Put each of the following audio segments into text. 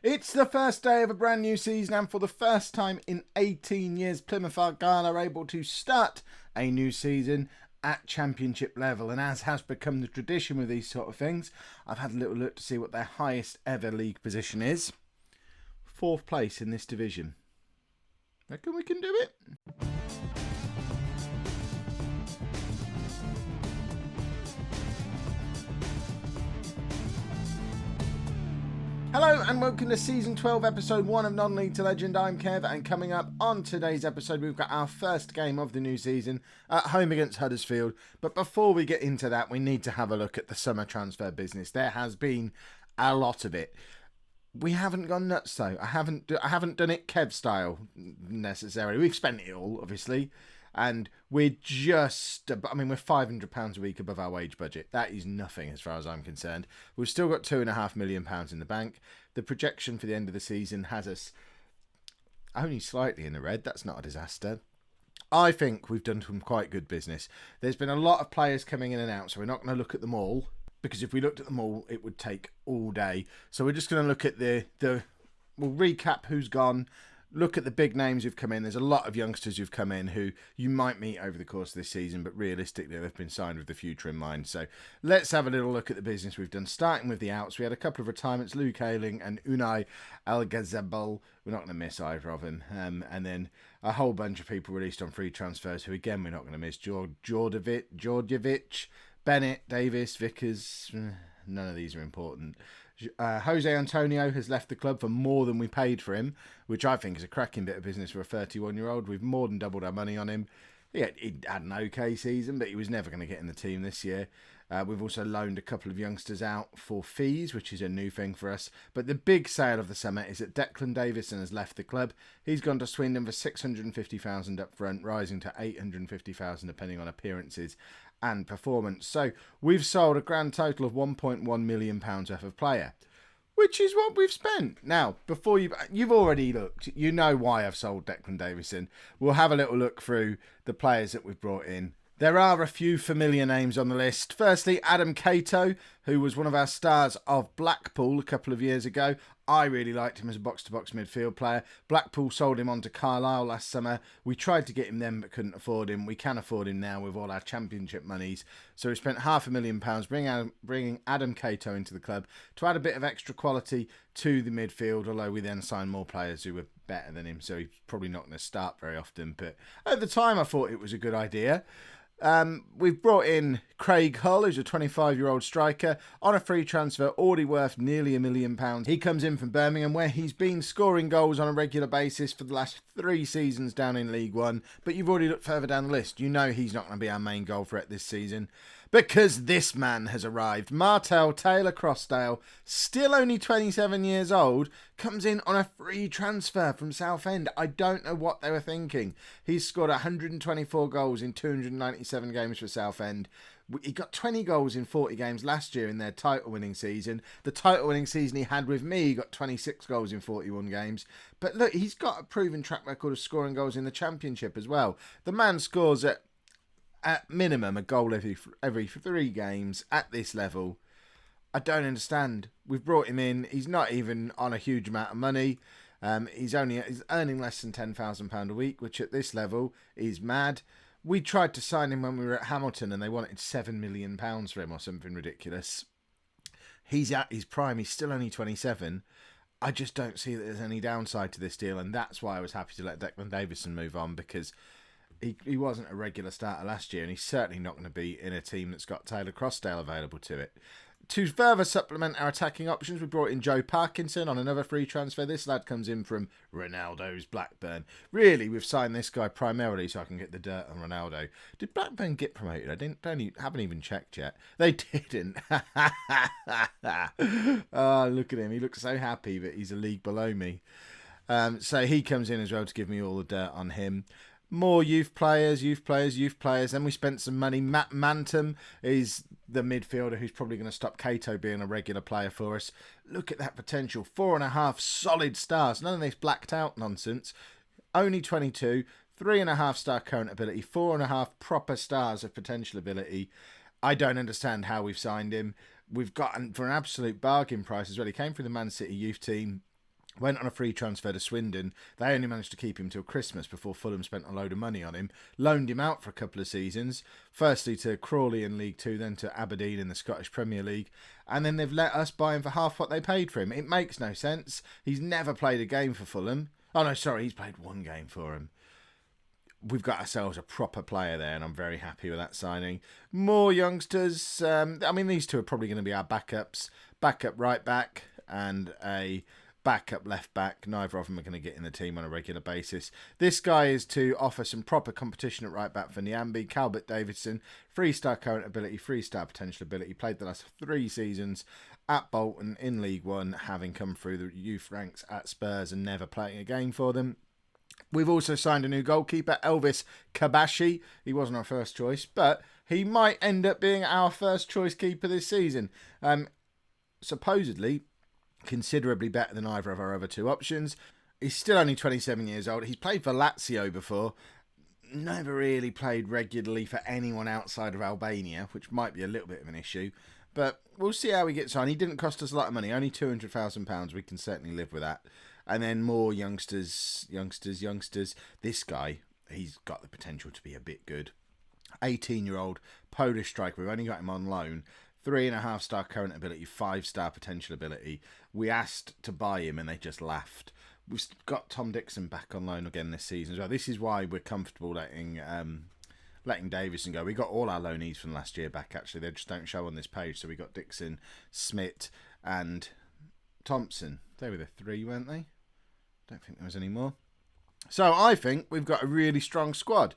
It's the first day of a brand new season, and for the first time in 18 years, Plymouth Argyle are able to start a new season at championship level. And as has become the tradition with these sort of things, I've had a little look to see what their highest ever league position is. 4th place in this division. Reckon we can do it? Hello and welcome to Season 12, Episode 1 of Non-League to Legend. I'm Kev, and coming up on today's episode, we've got our first game of the new season at home against Huddersfield. But before we get into that, we need to have a look at the summer transfer business. There has been a lot of it. We haven't gone nuts though. I haven't done it Kev style necessarily. We've spent it all, obviously. And we're we're £500 a week above our wage budget. That is nothing as far as I'm concerned. We've still got £2.5 million in the bank. The projection for the end of the season has us only slightly in the red. That's not a disaster. I think we've done some quite good business. There's been a lot of players coming in and out, so we're not going to look at them all, because if we looked at them all, it would take all day. So we're just going to look at we'll recap who's gone, look at the big names who've come in. There's a lot of youngsters who've come in who you might meet over the course of this season, but realistically they've been signed with the future in mind. So let's have a little look at the business we've done, starting with the outs. We had a couple of retirements, Lou Kaling and Unai Al-Ghazabal. We're not going to miss either of them. And then a whole bunch of people released on free transfers who, again, we're not going to miss. Georgievic, Bennett, Davis, Vickers. None of these are important. Jose Antonio has left the club for more than we paid for him, which I think is a cracking bit of business for a 31-year-old. We've more than doubled our money on him. He had an okay season, but he was never going to get in the team this year. We've also loaned a couple of youngsters out for fees, which is a new thing for us. But the big sale of the summer is that Declan Davison has left the club. He's gone to Swindon for $650,000 up front, rising to $850,000 depending on appearances and performance. So we've sold a grand total of £1.1 million worth of player, which is what we've spent. Now, before you've already looked, you know why I've sold Declan Davison. We'll have a little look through the players that we've brought in. There are a few familiar names on the list. Firstly, Adam Cato, who was one of our stars of Blackpool a couple of years ago. I really liked him as a box-to-box midfield player. Blackpool sold him on to Carlisle last summer. We tried to get him then but couldn't afford him. We can afford him now with all our championship monies. So we spent £500,000 bringing Adam Cato into the club to add a bit of extra quality to the midfield, although we then signed more players who were better than him, so he's probably not going to start very often. But at the time, I thought it was a good idea. We've brought in Craig Hull, who's a 25-year-old striker, on a free transfer, already worth nearly £1 million. He comes in from Birmingham, where he's been scoring goals on a regular basis for the last 3 seasons down in League One. But you've already looked further down the list. You know he's not going to be our main goal threat this season, because this man has arrived. Martel Taylor-Crossdale, still only 27 years old, comes in on a free transfer from Southend. I don't know what they were thinking. He's scored 124 goals in 297 games for Southend. He got 20 goals in 40 games last year in their title-winning season. The title-winning season he had with me, he got 26 goals in 41 games. But look, he's got a proven track record of scoring goals in the Championship as well. The man scores at minimum a goal every 3 games at this level. I don't understand. We've brought him in. He's not even on a huge amount of money. He's earning less than £10,000 a week, which at this level is mad. We tried to sign him when we were at Hamilton and they wanted £7 million for him or something ridiculous. He's at his prime. He's still only 27. I just don't see that there's any downside to this deal, and that's why I was happy to let Declan Davison move on, because he wasn't a regular starter last year, and he's certainly not going to be in a team that's got Taylor-Crossdale available to it. To further supplement our attacking options, we brought in Joe Parkinson on another free transfer. This lad comes in from Ronaldo's Blackburn. Really, we've signed this guy primarily so I can get the dirt on Ronaldo. Did Blackburn get promoted? Haven't even checked yet. They didn't. Oh, look at him. He looks so happy, but he's a league below me. So he comes in as well to give me all the dirt on him. More youth players. Then we spent some money. Matt Mantum is the midfielder who's probably going to stop Cato being a regular player for us. Look at that potential. 4.5 solid stars. None of this blacked out nonsense. Only 22. 3.5 star current ability. 4.5 proper stars of potential ability. I don't understand how we've signed him. We've gotten for an absolute bargain price as well. He came from the Man City youth team. Went on a free transfer to Swindon. They only managed to keep him till Christmas before Fulham spent a load of money on him. Loaned him out for a couple of seasons. Firstly to Crawley in League 2, then to Aberdeen in the Scottish Premier League. And then they've let us buy him for half what they paid for him. It makes no sense. He's never played a game for Fulham. Oh no, sorry, he's played one game for him. We've got ourselves a proper player there, and I'm very happy with that signing. More youngsters. These two are probably going to be our backups. Backup right back and a backup left back. Neither of them are going to get in the team on a regular basis. This guy is to offer some proper competition at right back for Nyambi. Calvert Davidson, 3-star current ability, 3-star potential ability. Played the last 3 seasons at Bolton in League 1, having come through the youth ranks at Spurs and never playing a game for them. We've also signed a new goalkeeper, Elvis Kabashi. He wasn't our first choice, but he might end up being our first choice keeper this season. Supposedly considerably better than either of our other 2 options. He's still only 27 years old. He's played for Lazio before. Never really played regularly for anyone outside of Albania, which might be a little bit of an issue. But we'll see how he gets on. He didn't cost us a lot of money, only £200,000. We can certainly live with that. And then more youngsters. This guy, he's got the potential to be a bit good. 18-year-old Polish striker. We've only got him on loan. 3.5-star current ability, 5-star potential ability. We asked to buy him and they just laughed. We've got Tom Dixon back on loan again this season as well. This is why we're comfortable letting Davison go. We got all our loanees from last year back, actually. They just don't show on this page. So we got Dixon, Smith and Thompson. They were the 3, weren't they? Don't think there was any more. So I think we've got a really strong squad.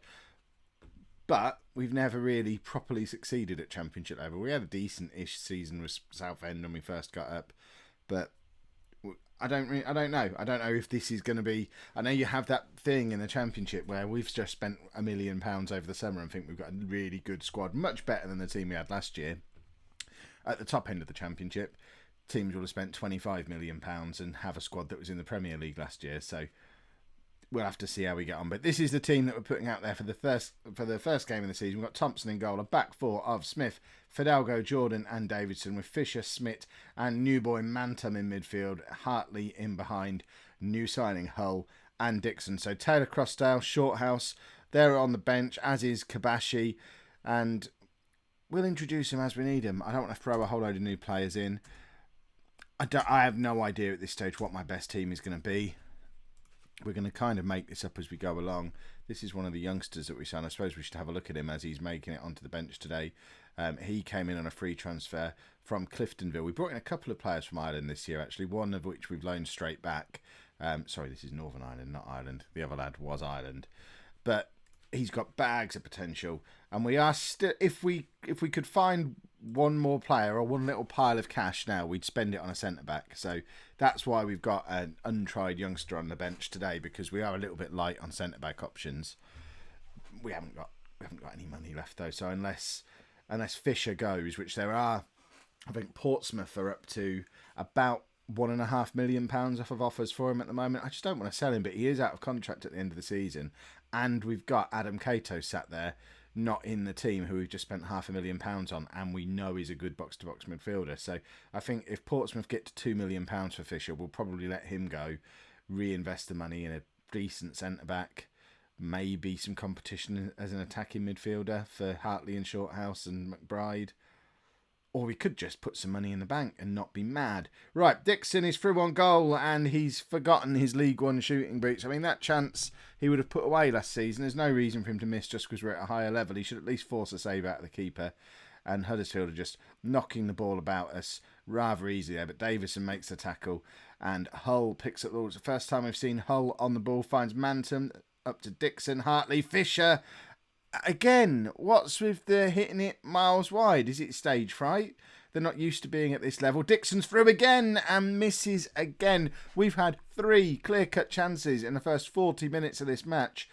But we've never really properly succeeded at Championship level. We had a decent-ish season with Southend when we first got up, but I don't know. I don't know if this is going to be. I know you have that thing in the Championship where we've just spent £1 million over the summer and think we've got a really good squad, much better than the team we had last year. At the top end of the Championship, teams will have spent £25 million and have a squad that was in the Premier League last year. So we'll have to see how we get on. But this is the team that we're putting out there for the first game of the season. We've got Thompson in goal, a back 4 of Smith, Fidalgo, Jordan and Davidson, with Fisher, Smith and new boy Mantum in midfield, Hartley in behind, new signing Hull and Dixon. So Taylor Crossdale, Shorthouse, they're on the bench, as is Kabashi, and we'll introduce him as we need him. I don't want to throw a whole load of new players in. I have no idea at this stage what my best team is going to be. We're going to kind of make this up as we go along. This is one of the youngsters that we signed. I suppose we should have a look at him as he's making it onto the bench today. He came in on a free transfer from Cliftonville. We brought in a couple of players from Ireland this year, actually, one of which we've loaned straight back. Sorry, this is Northern Ireland, not Ireland. The other lad was Ireland. But he's got bags of potential. And we are still, if we could find one more player or one little pile of cash now, we'd spend it on a centre-back. So that's why we've got an untried youngster on the bench today, because we are a little bit light on centre-back options. We haven't got any money left, though. So unless Fisher goes, which there are, I think Portsmouth are up to about £1.5 million off of offers for him at the moment. I just don't want to sell him, but he is out of contract at the end of the season. And we've got Adam Cato sat there, not in the team, who we've just spent £500,000 on, and we know he's a good box-to-box midfielder. So I think if Portsmouth get to £2 million for Fisher, we'll probably let him go, reinvest the money in a decent centre-back, maybe some competition as an attacking midfielder for Hartley and Shorthouse and McBride. Or we could just put some money in the bank and not be mad. Right, Dixon is through on goal and he's forgotten his League One shooting boots. I mean, that chance he would have put away last season. There's no reason for him to miss just because we're at a higher level. He should at least force a save out of the keeper. And Huddersfield are just knocking the ball about us rather easily there. But Davison makes the tackle and Hull picks up the ball. It's the first time we've seen Hull on the ball. Finds Mantum up to Dixon, Hartley, Fisher. Again, what's with the hitting it miles wide? Is it stage fright? They're not used to being at this level. Dixon's through again and misses again. We've had 3 clear-cut chances in the first 40 minutes of this match,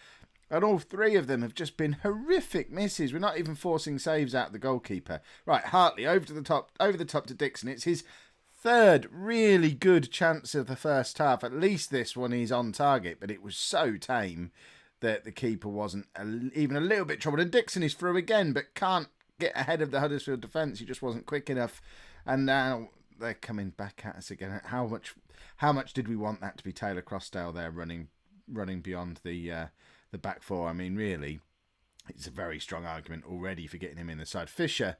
and all 3 of them have just been horrific misses. We're not even forcing saves out of the goalkeeper. Right, Hartley over the top to Dixon. It's his 3rd really good chance of the first half. At least this one he's on target, but it was so tame that the keeper wasn't even a little bit troubled. And Dixon is through again, but can't get ahead of the Huddersfield defence. He just wasn't quick enough. And now they're coming back at us again. How much did we want that to be Taylor Crossdale there running beyond the back four? I mean, really, it's a very strong argument already for getting him in the side. Fisher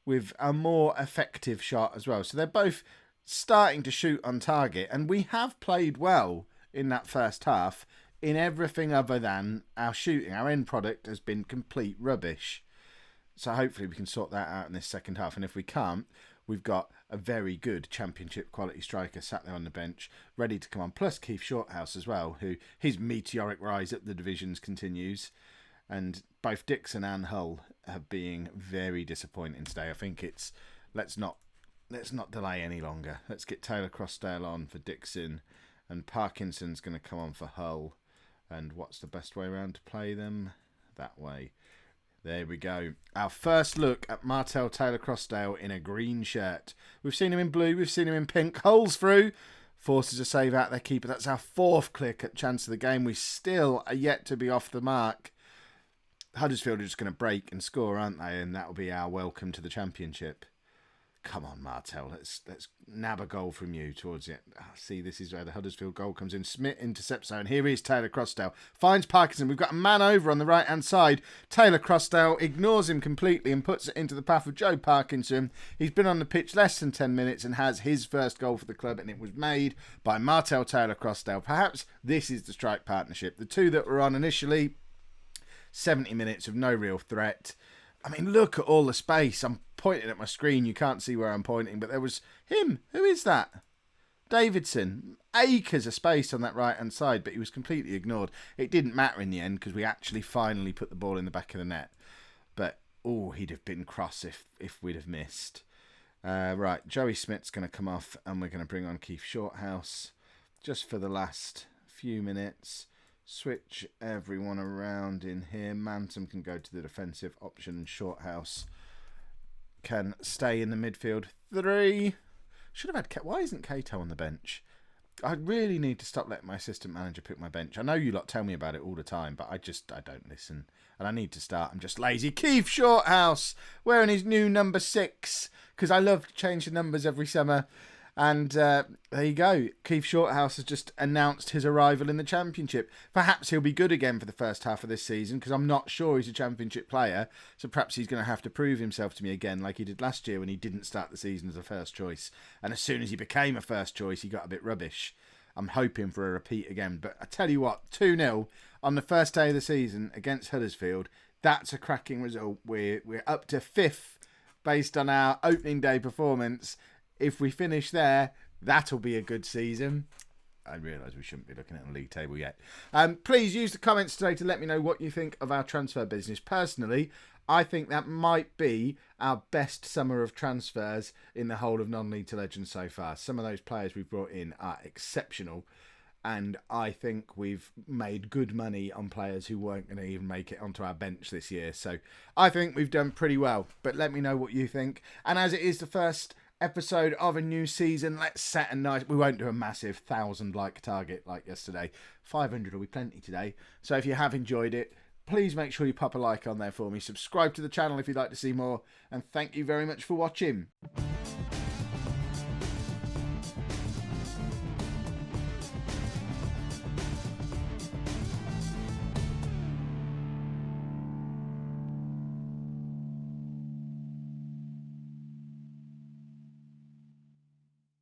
with a more effective shot as well. So they're both starting to shoot on target, and we have played well in that first half in everything other than our shooting. Our end product has been complete rubbish. So hopefully we can sort that out in this second half. And if we can't, we've got a very good championship quality striker sat there on the bench, ready to come on. Plus Keith Shorthouse as well, who his meteoric rise up the divisions continues. And both Dixon and Hull are being very disappointing today. I think it's let's not delay any longer. Let's get Taylor Crossdale on for Dixon, and Parkinson's going to come on for Hull. And what's the best way around to play them? That way. There we go. Our first look at Martel Taylor Crossdale in a green shirt. We've seen him in blue. We've seen him in pink. Holes through. Forces a save out their keeper. That's our fourth click at chance of the game. We still are yet to be off the mark. Huddersfield are just going to break and score, aren't they? And that'll be our welcome to the championship. Come on, Martel. Let's nab a goal from you towards it. See, this is where the Huddersfield goal comes in. Smith intercepts zone. Here is Taylor Crossdale. Finds Parkinson. We've got a man over on the right-hand side. Taylor Crossdale ignores him completely and puts it into the path of Joe Parkinson. He's been on the pitch less than 10 minutes and has his first goal for the club, and it was made by Martel Taylor Crossdale. Perhaps this is the strike partnership. The two that were on initially, 70 minutes of no real threat. I mean, look at all the space. I'm pointing at my screen. You can't see where I'm pointing, but there was him. Who is that? Davidson. Acres of space on that right-hand side, but he was completely ignored. It didn't matter in the end because we actually finally put the ball in the back of the net. But, he'd have been cross if we'd have missed. Right, Joey Smith's going to come off, and we're going to bring on Keith Shorthouse just for the last few minutes. Switch everyone around in here. Manton can go to the defensive option, and Shorthouse can stay in the midfield three. Should have had... Why isn't Cato on the bench? I really need to stop letting my assistant manager pick my bench. I know you lot tell me about it all the time, but I don't listen. And I need to start. I'm just lazy. Keith Shorthouse wearing his new number 6, because I love to change the numbers every summer. And there you go. Keith Shorthouse has just announced his arrival in the Championship. Perhaps he'll be good again for the first half of this season, because I'm not sure he's a Championship player. So perhaps he's going to have to prove himself to me again, like he did last year when he didn't start the season as a first choice. And as soon as he became a first choice, he got a bit rubbish. I'm hoping for a repeat again. But I tell you what, 2-0 on the first day of the season against Huddersfield. That's a cracking result. We're up to 5th based on our opening day performance. If we finish there, that'll be a good season. I realise we shouldn't be looking at the league table yet. Please use the comments today to let me know what you think of our transfer business. Personally, I think that might be our best summer of transfers in the whole of non-league to legends so far. Some of those players we've brought in are exceptional. And I think we've made good money on players who weren't going to even make it onto our bench this year. So I think we've done pretty well. But let me know what you think. And as it is the first episode of a new season, let's set a nice... We won't do a massive 1,000 like target like yesterday. 500 will be plenty today. So if you have enjoyed it, please make sure you pop a like on there for me. Subscribe to the channel if you'd like to see more. And thank you very much for watching.